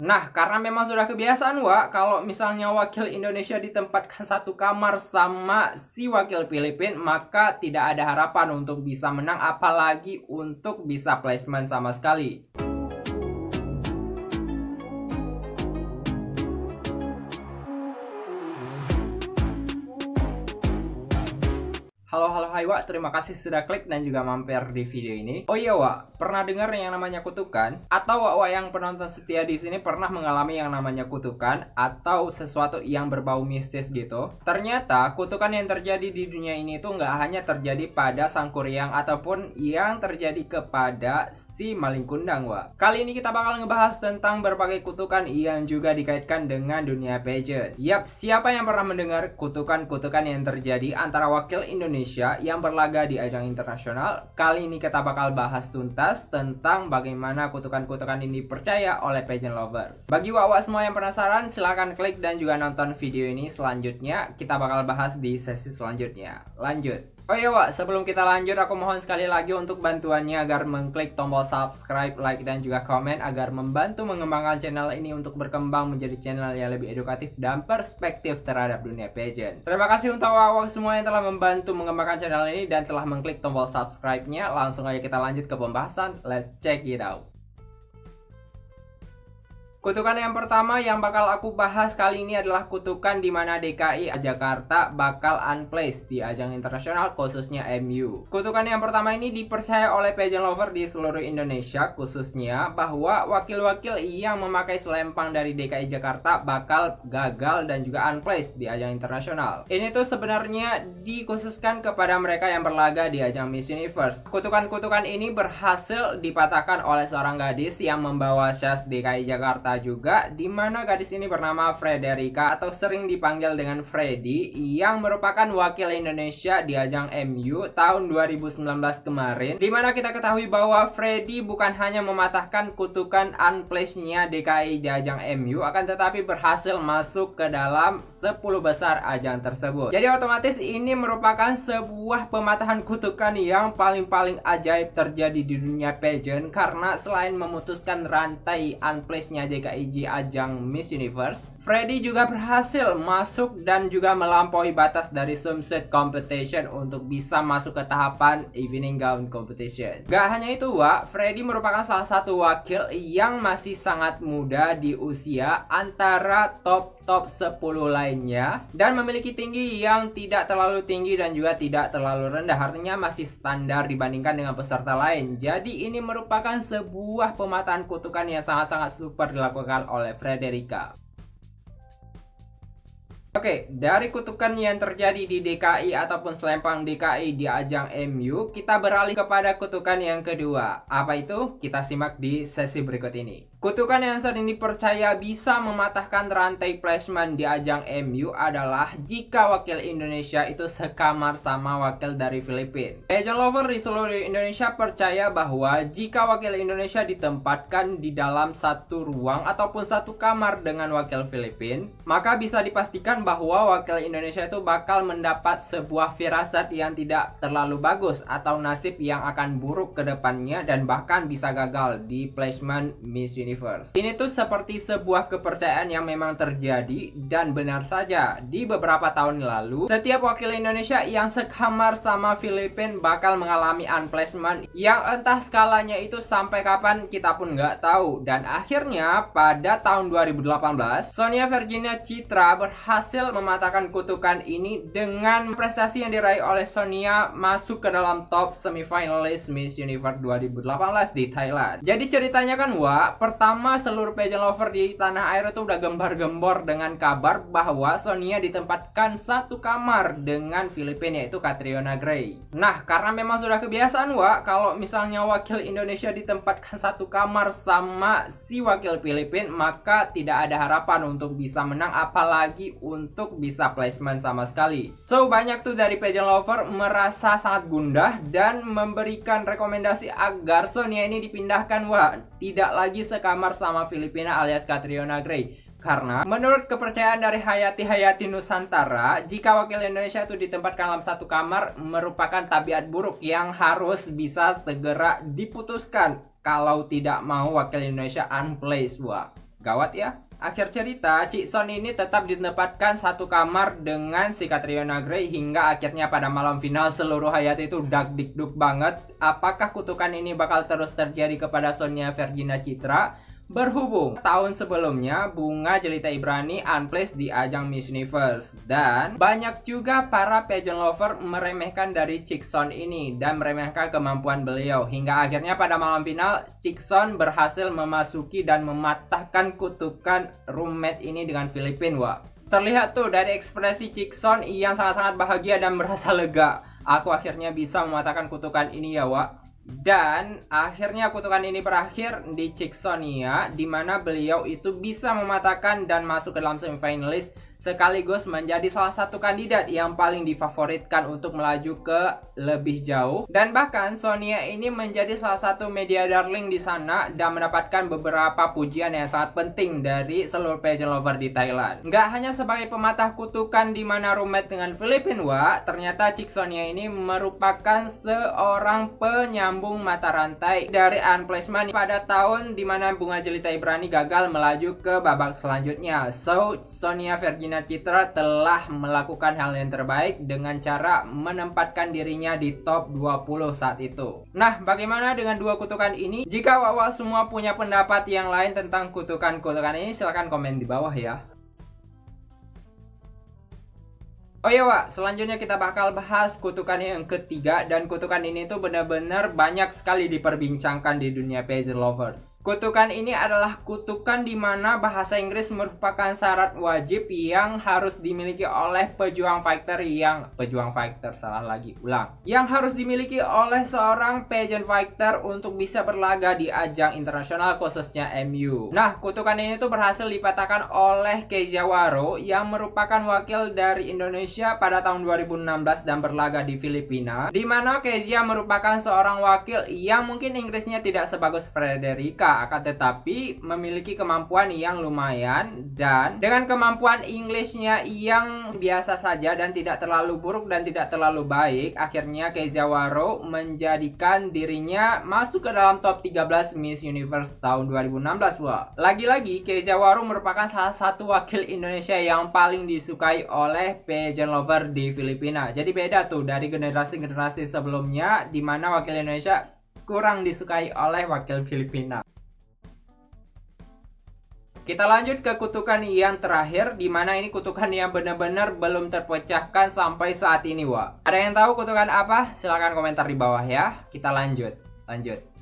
Nah, karena memang sudah kebiasaan, Wak, kalau misalnya wakil Indonesia ditempatkan satu kamar sama si wakil Filipina, maka tidak ada harapan untuk bisa menang, apalagi untuk bisa placement sama sekali. Halo, hai Wak, terima kasih sudah klik dan juga mampir di video ini. Oh iya Wak, pernah dengar yang namanya kutukan? Atau Wak yang penonton setia di sini pernah mengalami yang namanya kutukan atau sesuatu yang berbau mistis gitu? Ternyata kutukan yang terjadi di dunia ini tuh nggak hanya terjadi pada sang kuryang ataupun yang terjadi kepada si maling kundang Wak. Kali ini kita bakal ngebahas tentang berbagai kutukan yang juga dikaitkan dengan dunia pageant. Yap, siapa yang pernah mendengar kutukan-kutukan yang terjadi antara wakil Indonesia yang berlaga di ajang internasional? Kali ini kita bakal bahas tuntas tentang bagaimana kutukan-kutukan ini dipercaya oleh pageant lovers. Bagi wak-wak semua yang penasaran, silahkan klik dan juga nonton video ini selanjutnya. Kita bakal bahas di sesi selanjutnya. Lanjut. Oh iya Wak, sebelum kita lanjut aku mohon sekali lagi untuk bantuannya agar mengklik tombol subscribe, like, dan juga komen agar membantu mengembangkan channel ini untuk berkembang menjadi channel yang lebih edukatif dan perspektif terhadap dunia pageant. Terima kasih untuk Wak semua yang telah membantu mengembangkan channel ini dan telah mengklik tombol subscribe-nya. Langsung aja kita lanjut ke pembahasan, let's check it out. Kutukan yang pertama yang bakal aku bahas kali ini adalah kutukan di mana DKI Jakarta bakal unplaced di ajang internasional khususnya MU. Kutukan yang pertama ini dipercaya oleh pageant lover di seluruh Indonesia khususnya bahwa wakil-wakil yang memakai selempang dari DKI Jakarta bakal gagal dan juga unplaced di ajang internasional. Ini tuh sebenarnya dikhususkan kepada mereka yang berlaga di ajang Miss Universe. Kutukan-kutukan ini berhasil dipatahkan oleh seorang gadis yang membawa syas DKI Jakarta juga, di mana gadis ini bernama Frederica atau sering dipanggil dengan Freddy, yang merupakan wakil Indonesia di ajang MU tahun 2019 kemarin, di mana kita ketahui bahwa Freddy bukan hanya mematahkan kutukan unplaced-nya DKI di ajang MU, akan tetapi berhasil masuk ke dalam 10 besar ajang tersebut. Jadi otomatis ini merupakan sebuah pematahan kutukan yang paling ajaib terjadi di dunia pageant, karena selain memutuskan rantai unplaced-nya DKI ajang Miss Universe, Freddy juga berhasil masuk dan juga melampaui batas dari swimsuit competition untuk bisa masuk ke tahapan evening gown competition. Gak hanya itu Wak, Freddy merupakan salah satu wakil yang masih sangat muda di usia antara top 10 lainnya dan memiliki tinggi yang tidak terlalu tinggi dan juga tidak terlalu rendah, artinya masih standar dibandingkan dengan peserta lain. Jadi ini merupakan sebuah pematahan kutukan yang sangat super dilakukan oleh Frederica. Oke, dari kutukan yang terjadi di DKI ataupun selempang DKI di ajang MU, kita beralih kepada kutukan yang kedua. Apa itu? Kita simak di sesi berikut ini. Kutukan yang sering dipercaya bisa mematahkan rantai placement di ajang MU adalah jika wakil Indonesia itu sekamar sama wakil dari Filipina. Pageant lover di seluruh Indonesia percaya bahwa jika wakil Indonesia ditempatkan di dalam satu ruang ataupun satu kamar dengan wakil Filipina, maka bisa dipastikan bahwa wakil Indonesia itu bakal mendapat sebuah firasat yang tidak terlalu bagus atau nasib yang akan buruk ke depannya dan bahkan bisa gagal di placement Miss Universe. Ini tuh seperti sebuah kepercayaan yang memang terjadi dan benar saja. Di beberapa tahun lalu, setiap wakil Indonesia yang sekamar sama Filipina bakal mengalami unplacement yang entah skalanya itu sampai kapan kita pun nggak tahu. Dan akhirnya pada tahun 2018, Sonia Virginia Citra berhasil mematahkan kutukan ini dengan prestasi yang diraih oleh Sonia masuk ke dalam top semifinalis Miss Universe 2018 di Thailand. Jadi ceritanya kan Wak, pertama seluruh pageant lover di tanah air itu udah gembar-gembor dengan kabar bahwa Sonia ditempatkan satu kamar dengan Filipina, yaitu Catriona Gray. Nah, karena memang sudah kebiasaan Wak, kalau misalnya wakil Indonesia ditempatkan satu kamar sama si wakil Filipina, maka tidak ada harapan untuk bisa menang, apalagi untuk bisa placement sama sekali. So banyak tuh dari pageant lover merasa sangat gundah dan memberikan rekomendasi agar Sonia ini dipindahkan Wak, tidak lagi sekamar sama Filipina alias Catriona Gray. Karena menurut kepercayaan dari Hayati Nusantara, jika wakil Indonesia itu ditempatkan dalam satu kamar merupakan tabiat buruk yang harus bisa segera diputuskan kalau tidak mau wakil Indonesia unplaced Wak. Gawat ya. Akhir cerita, Chikson ini tetap ditempatkan satu kamar dengan si Catriona Gray hingga akhirnya pada malam final seluruh hayat itu dak-dikduk banget. Apakah kutukan ini bakal terus terjadi kepada Sonia Vergina Citra? Berhubung tahun sebelumnya Bunga Jelita Ibrani unplaced di ajang Miss Universe, dan banyak juga para pageant lover meremehkan dari Chikson ini dan meremehkan kemampuan beliau hingga akhirnya pada malam final Chikson berhasil memasuki dan mematahkan kutukan roommate ini dengan Filipina. Wah, terlihat tuh dari ekspresi Chikson yang sangat-sangat bahagia dan merasa lega. Aku akhirnya bisa mematahkan kutukan ini ya, Wak. Dan akhirnya kutukan ini berakhir di Chiksonia, di mana beliau itu bisa mematahkan dan masuk ke dalam semifinalis sekaligus menjadi salah satu kandidat yang paling difavoritkan untuk melaju ke lebih jauh. Dan bahkan Sonia ini menjadi salah satu media darling di sana dan mendapatkan beberapa pujian yang sangat penting dari seluruh pageant lover di Thailand. Nggak hanya sebagai pematah kutukan di mana roommate dengan Filipina, ternyata Chiksonia ini merupakan seorang penyambung mata rantai dari unplacement pada tahun di mana Bunga Jelita Ibrani gagal melaju ke babak selanjutnya. So, Sonia Vergina Citra telah melakukan hal yang terbaik dengan cara menempatkan dirinya di top 20 saat itu. Nah, bagaimana dengan dua kutukan ini? Jika Wawa semua punya pendapat yang lain tentang kutukan-kutukan ini, silahkan komen di bawah ya. Oh iya Wak, selanjutnya kita bakal bahas kutukan yang ketiga, dan kutukan ini tuh benar-benar banyak sekali diperbincangkan di dunia pageant lovers. Kutukan ini adalah kutukan di mana bahasa Inggris merupakan syarat wajib yang harus dimiliki oleh yang harus dimiliki oleh seorang pageant fighter untuk bisa berlaga di ajang internasional khususnya MU. Nah, kutukan ini tuh berhasil dipatahkan oleh Kezia Waro yang merupakan wakil dari Indonesia pada tahun 2016 dan berlaga di Filipina, di mana Kezia merupakan seorang wakil yang mungkin Inggrisnya tidak sebagus Frederica, akan tetapi memiliki kemampuan yang lumayan, dan dengan kemampuan Inggrisnya yang biasa saja dan tidak terlalu buruk dan tidak terlalu baik, akhirnya Kezia Waro menjadikan dirinya masuk ke dalam top 13 Miss Universe tahun 2016. Wah, lagi-lagi Kezia Waro merupakan salah satu wakil Indonesia yang paling disukai oleh pageant lover di Filipina. Jadi beda tuh dari generasi-generasi sebelumnya di mana wakil Indonesia kurang disukai oleh wakil Filipina. Kita lanjut ke kutukan yang terakhir, di mana ini kutukan yang benar-benar belum terpecahkan sampai saat ini, Wak. Ada yang tahu kutukan apa? Silahkan komentar di bawah ya. Kita lanjut.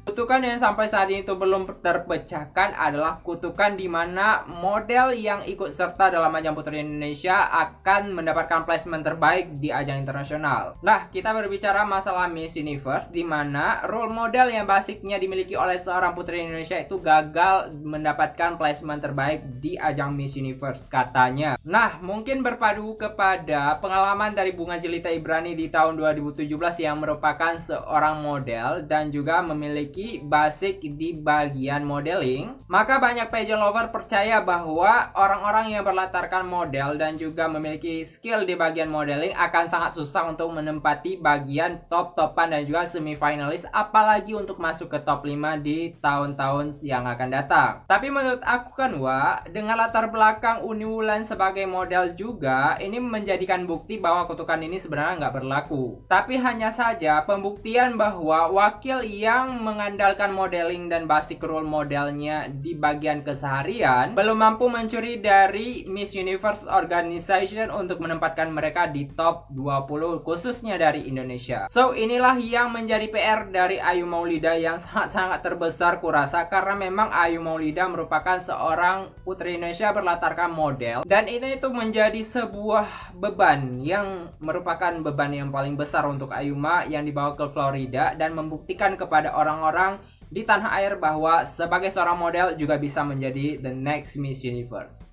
Kutukan yang sampai saat ini itu belum terpecahkan adalah kutukan di mana model yang ikut serta dalam ajang Putri Indonesia akan mendapatkan placement terbaik di ajang internasional. Nah, kita berbicara masalah Miss Universe, di mana role model yang basicnya dimiliki oleh seorang Putri Indonesia itu gagal mendapatkan placement terbaik di ajang Miss Universe katanya. Nah, mungkin berpadu kepada pengalaman dari Bunga Jelita Ibrani di tahun 2017 yang merupakan seorang model dan juga memiliki basic di bagian modeling, maka banyak pageant lover percaya bahwa orang-orang yang berlatarkan model dan juga memiliki skill di bagian modeling akan sangat susah untuk menempati bagian top-topan dan juga semifinalis, apalagi untuk masuk ke top 5 di tahun-tahun yang akan datang. Tapi menurut aku kan Wak, dengan latar belakang Uni Wulan sebagai model juga, ini menjadikan bukti bahwa kutukan ini sebenarnya nggak berlaku. Tapi hanya saja pembuktian bahwa wakil yang mengandalkan modeling dan basic role modelnya di bagian keseharian belum mampu mencuri dari Miss Universe Organization untuk menempatkan mereka di top 20 khususnya dari Indonesia. So, inilah yang menjadi PR dari Ayu Maulida yang sangat-sangat terbesar kurasa, karena memang Ayu Maulida merupakan seorang putri Indonesia berlatarkan model, dan itu menjadi sebuah beban yang merupakan beban yang paling besar untuk Ayuma yang dibawa ke Florida dan membuktikan kepada orang-orang di tanah air bahwa sebagai seorang model juga bisa menjadi the next Miss Universe.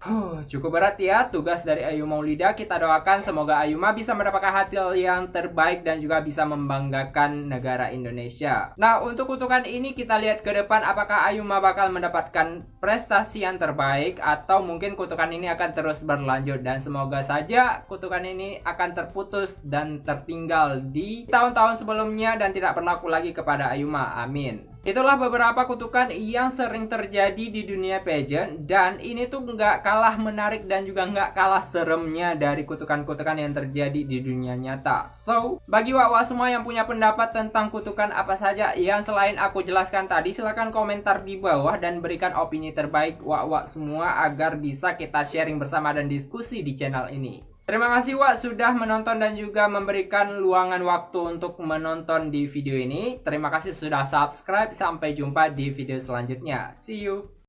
Cukup berat ya tugas dari Ayu Maulida. Kita doakan semoga Ayuma bisa mendapatkan hasil yang terbaik dan juga bisa membanggakan negara Indonesia. Nah, untuk kutukan ini kita lihat ke depan apakah Ayuma bakal mendapatkan prestasi yang terbaik atau mungkin kutukan ini akan terus berlanjut, dan semoga saja kutukan ini akan terputus dan tertinggal di tahun-tahun sebelumnya dan tidak berlaku lagi kepada Ayuma. Amin. Itulah beberapa kutukan yang sering terjadi di dunia pageant, dan ini tuh nggak kalah menarik dan juga nggak kalah seremnya dari kutukan-kutukan yang terjadi di dunia nyata. So, bagi wak-wak semua yang punya pendapat tentang kutukan apa saja yang selain aku jelaskan tadi, silahkan komentar di bawah dan berikan opini terbaik wak-wak semua agar bisa kita sharing bersama dan diskusi di channel ini. Terima kasih Wak sudah menonton dan juga memberikan luangan waktu untuk menonton di video ini. Terima kasih sudah subscribe. Sampai jumpa di video selanjutnya. See you.